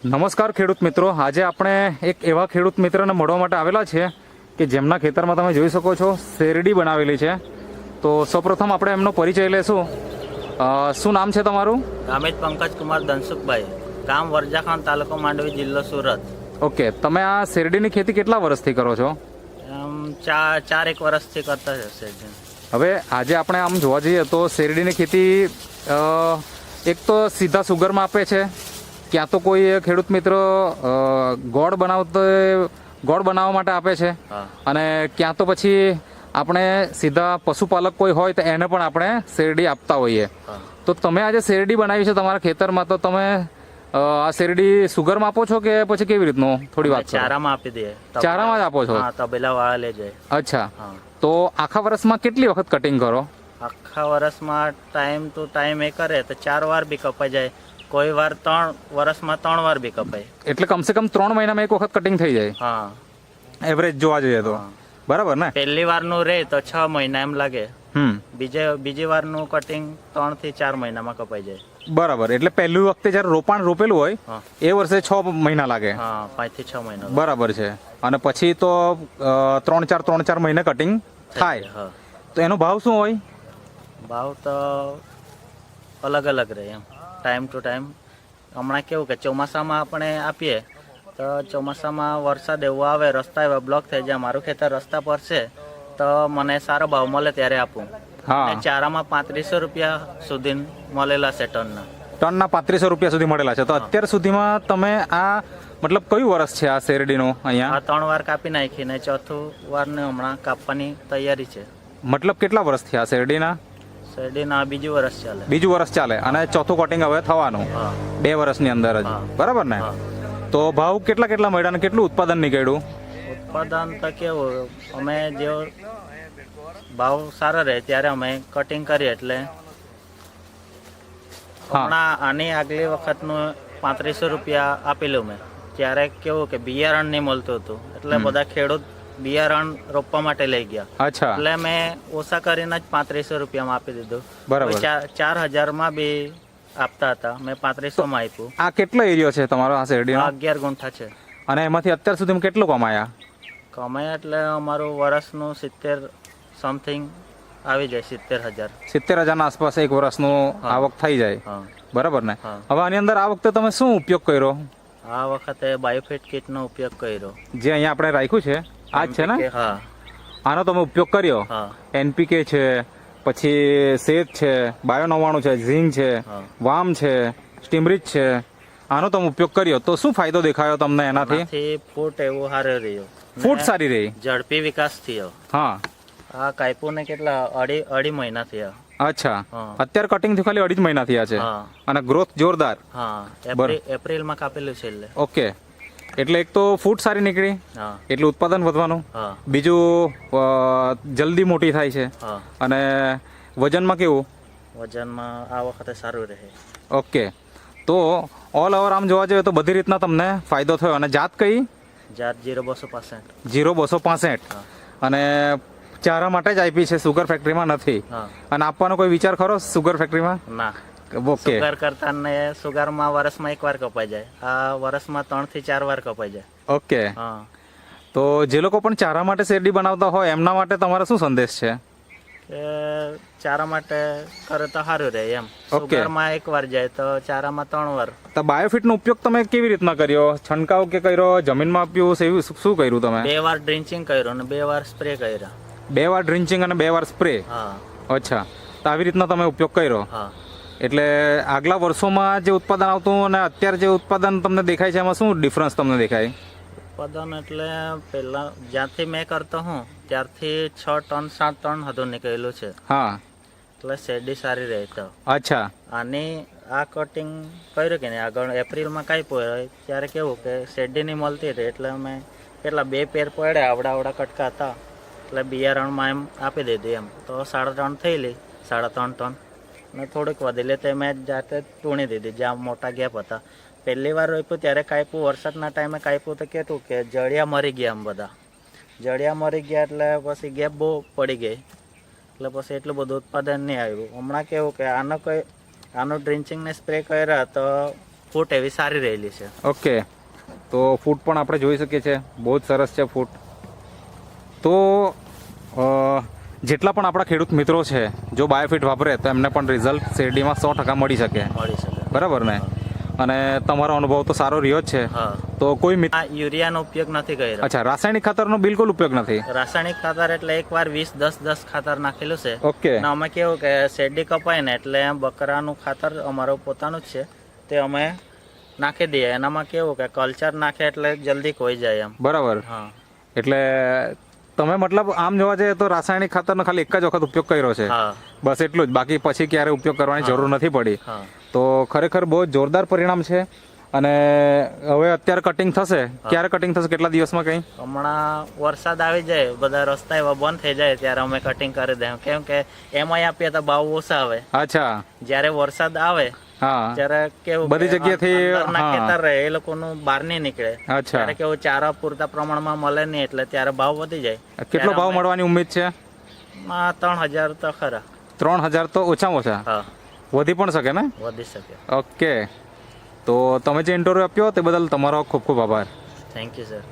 નમસ્કાર ખેડૂત મિત્રો, આજે આપણે એક એવા ખેડૂત મિત્રને મળવા માટે આવેલા છે કે જેમના ખેતરમાં તમે જોઈ શકો છો શેરડી બનાવેલી છે. તો સૌપ્રથમ આપણે એમનો પરિચય લેશું. શું નામ છે તમારું? ગામિત પંકજ કુમાર ધનસુખભાઈ, ગામ વરજાખાન, તાલુકો માંડવી, જિલ્લો સુરત. ઓકે, તમે આ શેરડીની ખેતી કેટલા વર્ષથી કરો છો? એમ ચાર એક વર્ષથી કરતા હશે. હવે આજે આપણે આમ જોવા જઈએ તો શેરડીની ખેતી એક તો સીધા સુગરમાં આપે છે, ક્યાં તો કોઈ ખેડૂત મિત્ર ગોળ બનાવવા માટે આપે છે, અને ક્યાં તો પછી આપણે સીધા પશુપાલક કોઈ હોય તો એને પણ આપણે શેરડી આપતા હોઈએ. તો તમે આજે શેરડી બનાવી છે તમારા ખેતરમાં, તો તમે આ શેરડી સુગરમાં આપો છો કે પછી કેવી રીતનું? થોડી વાત કરો. ચારામાં આપી દે. ચારામાં જ આપો છો? તબેલા વાળા લઈ જાય. અચ્છા, તો આખા વર્ષમાં કેટલી વખત કટિંગ કરો? આખા વર્ષમાં ટાઈમ ટુ ટાઈમ એ કરે તો 4 વાર બી કપાઈ જાય, કોઈ વાર 3 વર્ષમાં 3 વાર બી કપાય. એટલે કમસે કમ 3 મહિનામાં એક વખત કટિંગ થઈ જાય. હા, એવરેજ જોવા જઈએ તો. બરાબર ને? પહેલી વારનું રે તો 6 મહિના એમ લાગે. બીજી વારનું કટિંગ 3 થી 4 મહિનામાં કપાઈ જાય. બરાબર, એટલે પહેલી વખતે જયારે રોપાણ રોપેલું હોય એ વર્ષે 6 મહિના લાગે. હા, 5 થી 6 મહિના. બરાબર છે. અને પછી તો 3-4 મહિને કટિંગ થાય. તો એનો ભાવ શું હોય? ભાવ તો અલગ અલગ રહે એમ, ટાઈમ ટુ ટાઈમ. હમણાં કેવું કે ચોમાસામાં આપણે આપીએ તો ચોમાસામાં વરસાદ એવો આવે, રસ્તા એવા બ્લોક થઈ જાય, મારું ખેતર રસ્તા પર છે તો મને સારો ભાવ મળે ત્યારે આપું. ચારામાં 3500 રૂપિયા સુધી મળેલા છે ટનના 3500 રૂપિયા સુધી મળેલા છે. તો અત્યાર સુધીમાં તમે આ મતલબ કયું વર્ષ છે આ શેરડીનું? અહીંયા 3 વાર કાપી નાખીને 4થું વારને હમણાં કાપવાની તૈયારી છે. મતલબ કેટલા વર્ષ થયા શેરડીના? શેરડીના બીજું વર્ષ ચાલે. બીજું વર્ષ ચાલે, અને ચોથું કટિંગ હવે થવાનું 2 વર્ષની અંદર જ. બરાબર ને? તો ભાવ કેટલા મળ્યા અને કેટલું ઉત્પાદન નીકળ્યું? ઉત્પાદન તો કેવું, અમે જે ભાવ સારા રહે ત્યારે અમે કટિંગ કરીએ. એટલે હમણાં આની આગલી વખતનું 3500 રૂપિયા આપેલું મેં, ત્યારે કેવું કે બિયારણ નહીં મળતું હતું, એટલે બધા ખેડૂત બિયારણ રોપવા માટે લઈ ગયા. અચ્છા, એટલે મેં ઓછા કરીને જ 3500 રૂપિયામાં આપી દીધું. બરાબર. 4000 માં બી આપતા હતા, મેં 3500 માં આપ્યું. આ કેટલો એરિયો છે તમારો આ શેરડીનો? 11 ગુંઠા છે. અને એમાંથી અત્યાર સુધીમાં કેટલું કમાયા? એટલે અમારું વર્ષનું 70 સમથિંગ આવી જાય. 70,000 ના આસપાસ એક વર્ષનું આવક થઈ જાય. બરાબર ને? હવે આની અંદર આ વખતે તમે શું ઉપયોગ કર્યો? આ વખતે બાયોફિટ કીટ નો ઉપયોગ કર્યો. જે અહીંયા આપણે રાખ્યું છે આ જ છે ને? હા, આનો તમે ઉપયોગ કર્યો. NPK છે, પછી શેત છે, બાયો 99 છે, ઝીંક છે, વામ છે, સ્ટીમરીચ છે, આનો તમે ઉપયોગ કર્યો. તો શું ફાયદો દેખાયો તમને એનાથી? ફૂટ એવું સારું રહ્યું. ફૂટ સારી રહી, ઝડપી વિકાસ થયો. હા, આ કાપ્યું ને કેટલા અઢી મહિના થયા. અચ્છા, અત્યારે કટિંગ થી ખાલી 2.5 મહિના થયા છે, અને ગ્રોથ જોરદાર. હા, એપ્રિલ માં કાપેલું છે. ઓકે, એટલે એક તો ફૂટ સારી નીકળી, એટલું ઉત્પાદન વધવાનું. બીજું જલ્દી મોટી થાય છે. અને વજનમાં કેવું? વજનમાં આ વખતે સારું રહે. ઓકે, તો ઓલ ઓવર આમ જોવા જઈએ તો બધી રીતના તમને ફાયદો થયો. અને જાત કઈ? જાત 0265. 0265. અને ચારા માટે જ આપી છે, સુગર ફેક્ટરીમાં નથી. અને આપવાનો કોઈ વિચાર ખરો સુગર ફેક્ટરીમાં? ના. ઓકે, સુગર કરતા ને સુગરમાં વર્ષમાં 1 વાર કપાઈ જાય, આ વર્ષમાં 3 થી 4 વાર કપાઈ જાય. ઓકે, તો જે લોકો પણ ચારા માટે શેરડી બનાવતા હોય એમના માટે તમારો શું સંદેશ છે? કે ચારા માટે કરે તો સારું રહે એમ. સુગરમાં 1 વાર જાય તો ચારામાં 3 વાર. તો બાયોફિટ નો ઉપયોગ તમે કેવી રીતના કર્યો? છંટકાવ કે કર્યો, જમીનમાં આપ્યું, શું કર્યું તમે? 2 વાર ડ્રિંચિંગ કર્યું અને 2 વાર સ્પ્રે કર્યા. 2 વાર ડ્રિંચિંગ અને 2 વાર સ્પ્રે? અચ્છા, તો આવી રીતના તમે ઉપયોગ કર્યો. એટલે આગલા વર્ષોમાં જે ઉત્પાદન આવતું અને અત્યારે જે ઉત્પાદન તમને દેખાય છે એમાં શું ડિફરન્સ તમને દેખાય? ઉત્પાદન એટલે પહેલા જ્યાંથી મેં કરતો હું ત્યારથી 6 ટન 7 ટન હતું નીકળેલું છે. હા, એટલે શેરડી સારી રહે. તો અચ્છા, આની આ કટિંગ કર્યું કે નહીં, આગળ એપ્રિલમાં કાપ્યું હોય ત્યારે કેવું કે શેરડી નહીં મળતી હતી, એટલે અમે કેટલા 2 પેર પડ્યા, આવડા કટકા હતા, એટલે બિયારણમાં એમ આપી દીધી. એમ તો 3.5 થયેલી, 3.5 ટન ને થોડીક વધેલી તે મેં જાતે ટૂણી દીધી જ્યાં મોટા ગેપ હતા. પહેલી વાર રોપ્યું ત્યારે કાપ્યું, વરસાદના ટાઈમે કાપ્યું તો કેટલું કે જળિયા મરી ગયા. આમ બધા જળિયા મરી ગયા એટલે પછી ગેપ બહુ પડી ગઈ, એટલે પછી એટલું બધું ઉત્પાદન નહીં આવ્યું. હમણાં કેવું કે આનું ડ્રિંચિંગ ને સ્પ્રે કર્યા તો ફૂટ એવી સારી રહેલી છે. ઓકે, તો ફૂટ પણ આપણે જોઈ શકીએ છીએ, બહુ જ સરસ છે ફૂટ. તો જેટલા પણ આપણા ખેડૂત મિત્રો છે જો બાયોફિટ વાપરે તો એમને પણ રિઝલ્ટ શેરડીમાં 100% મળી શકે. બરાબર ને? અને તમારો અનુભવ તો સારો રહ્યો જ છે. તો કોઈ યુરિયાનો ઉપયોગ નથી કર્યો. અચ્છા, રાસાયણિક ખાતરનો બિલકુલ ઉપયોગ નથી? રાસાયણિક ખાતર એટલે એકવાર 20-10 ખાતર નાખેલું છે. ઓકે. અને અમે કેવું કે શેરડી કપાય ને એટલે બકરાનું ખાતર અમારું પોતાનું જ છે, તે અમે નાખી દઈએ. એનામાં કેવું કે કલ્ચર નાખે એટલે જલ્દી ખોઈ જાય એમ. બરાબર. હા, એટલે તમે મતલબ આમ જોવા જઈએ તો રાસાયણિક ખાતરનો ખાલી એક જ વખત ઉપયોગ કર્યો છે, બસ એટલું જ, બાકી પછી ક્યારે ઉપયોગ કરવાની જરૂર નથી પડી. તો ખરેખર બહુ જોરદાર પરિણામ છે. અને હવે અત્યારે કટિંગ થશે, ક્યારે કટિંગ થશે, કેટલા દિવસમાં કઈ? હમણાં વરસાદ આવી જાય, બધા રસ્તા એવા બંધ થઈ જાય ત્યારે અમે કટિંગ કરી દઈએ, કેમ કે એમાં આપીએ તો ભાવ ઓછા આવે. અચ્છા, જ્યારે વરસાદ આવે ત્યારે કેવું બધી જગ્યાથી ખેતર રહે, એ લોકોનું બહાર નહીં નીકળે. ત્યારે કેવું ચારા પૂરતા પ્રમાણમાં મળે નહીં, એટલે ત્યારે ભાવ વધી જાય. કેટલો ભાવ મળવાની ઉમ્મીદ છે? 3000 તો ખરા. 3000 તો ઓછામાં ઓછા? વધી પણ શકે ને? વધી શકે. ઓકે, તો તમે જે ઇન્ટરવ્યુ આપ્યો તે બદલ તમારો ખૂબ ખૂબ આભાર. Thank you sir.